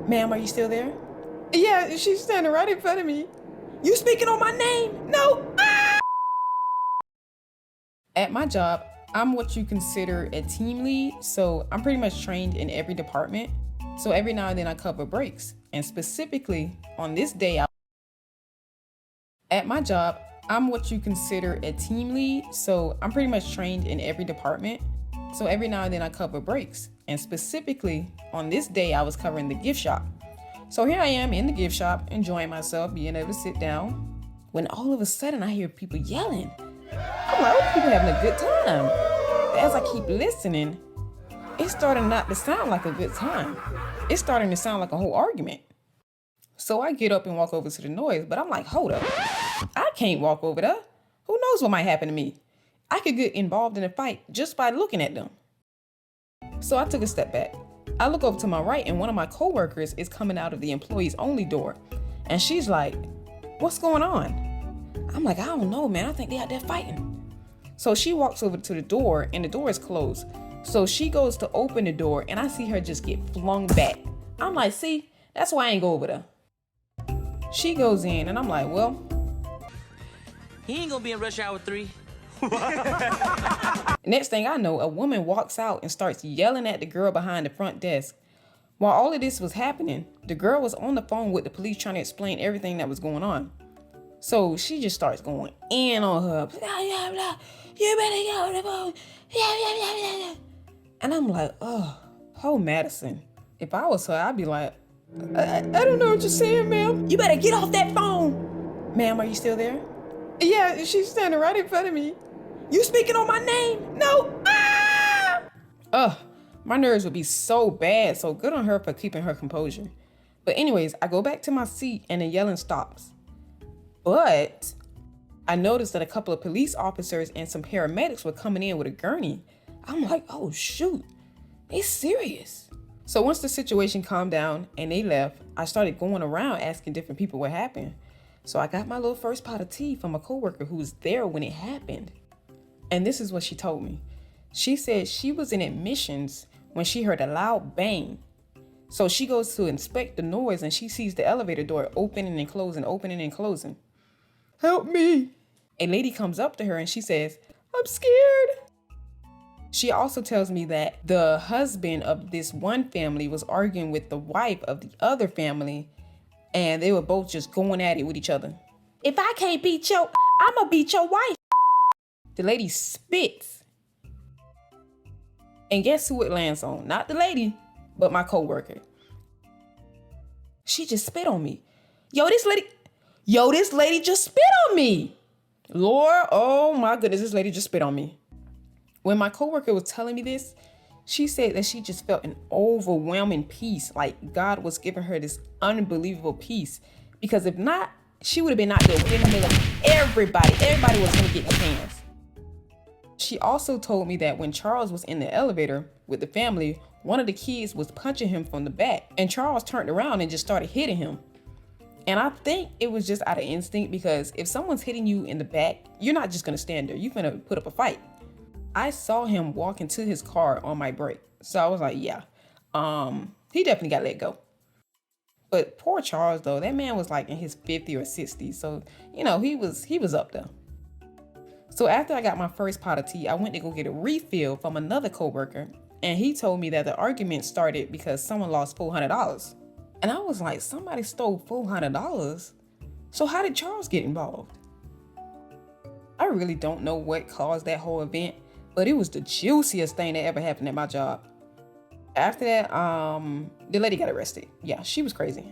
Ma'am, are you still there? Yeah, she's standing right in front of me. You speaking on my name? No. At my job, I'm what you consider a team lead, so I'm pretty much trained in every department. So every now and then I cover breaks. And specifically on this day, at my job, I'm what you consider a team lead, so I'm pretty much trained in every department. So every now and then I cover breaks. And specifically on this day, I was covering the gift shop. So here I am in the gift shop, enjoying myself, being able to sit down, when all of a sudden I hear people yelling. I'm like, oh, people having a good time. But as I keep listening, it's starting not to sound like a good time. It's starting to sound like a whole argument. So I get up and walk over to the noise, but I'm like, hold up. I can't walk over there. Who knows what might happen to me? I could get involved in a fight just by looking at them. So I took a step back. I look over to my right and one of my coworkers is coming out of the employees only door. And she's like, what's going on? I'm like, I don't know, man. I think they out there fighting. So she walks over to the door and the door is closed. So she goes to open the door and I see her just get flung back. I'm like, see, that's why I ain't go over there. She goes in and I'm like, well, he ain't gonna be in rush hour 3. Next thing I know, a woman walks out and starts yelling at the girl behind the front desk. While all of this was happening, the girl was on the phone with the police trying to explain everything that was going on. So she just starts going in on her. Blah, blah, blah. You better go on the phone. Blah, blah, blah, blah. And I'm like, oh, Madison. If I was her, I'd be like, I don't know what you're saying, ma'am. You better get off that phone. Ma'am, are you still there? Yeah, she's standing right in front of me. You speaking on my name? No. My nerves would be so bad, so good on her for keeping her composure. But anyways, I go back to my seat and the yelling stops. But I noticed that a couple of police officers and some paramedics were coming in with a gurney. I'm like, oh shoot, it's serious. So once the situation calmed down and they left, I started going around asking different people what happened. So I got my little first pot of tea from a coworker who was there when it happened. And this is what she told me. She said she was in admissions when she heard a loud bang. So she goes to inspect the noise and she sees the elevator door opening and closing, opening and closing. Help me. A lady comes up to her and she says, I'm scared. She also tells me that the husband of this one family was arguing with the wife of the other family and they were both just going at it with each other. If I can't beat your, I'ma beat your wife. The lady spits. And guess who it lands on? Not the lady, but my coworker. She just spit on me. This lady just spit on me. Lord, oh my goodness, this lady just spit on me. When my coworker was telling me this, she said that she just felt an overwhelming peace, like God was giving her this unbelievable peace. Because if not, she would have been out there in the middle of everybody. Everybody was gonna get in hands. She also told me that when Charles was in the elevator with the family, one of the kids was punching him from the back, and Charles turned around and just started hitting him. And I think it was just out of instinct, because if someone's hitting you in the back, you're not just gonna stand there. You're gonna put up a fight. I saw him walk into his car on my break. So I was like, yeah, he definitely got let go. But poor Charles though, that man was like in his 50s or 60s. So, he was up there. So after I got my first pot of tea, I went to go get a refill from another coworker. And he told me that the argument started because someone lost $400. And I was like, somebody stole $400? So how did Charles get involved? I really don't know what caused that whole event, but it was the juiciest thing that ever happened at my job. After that, the lady got arrested. Yeah, she was crazy.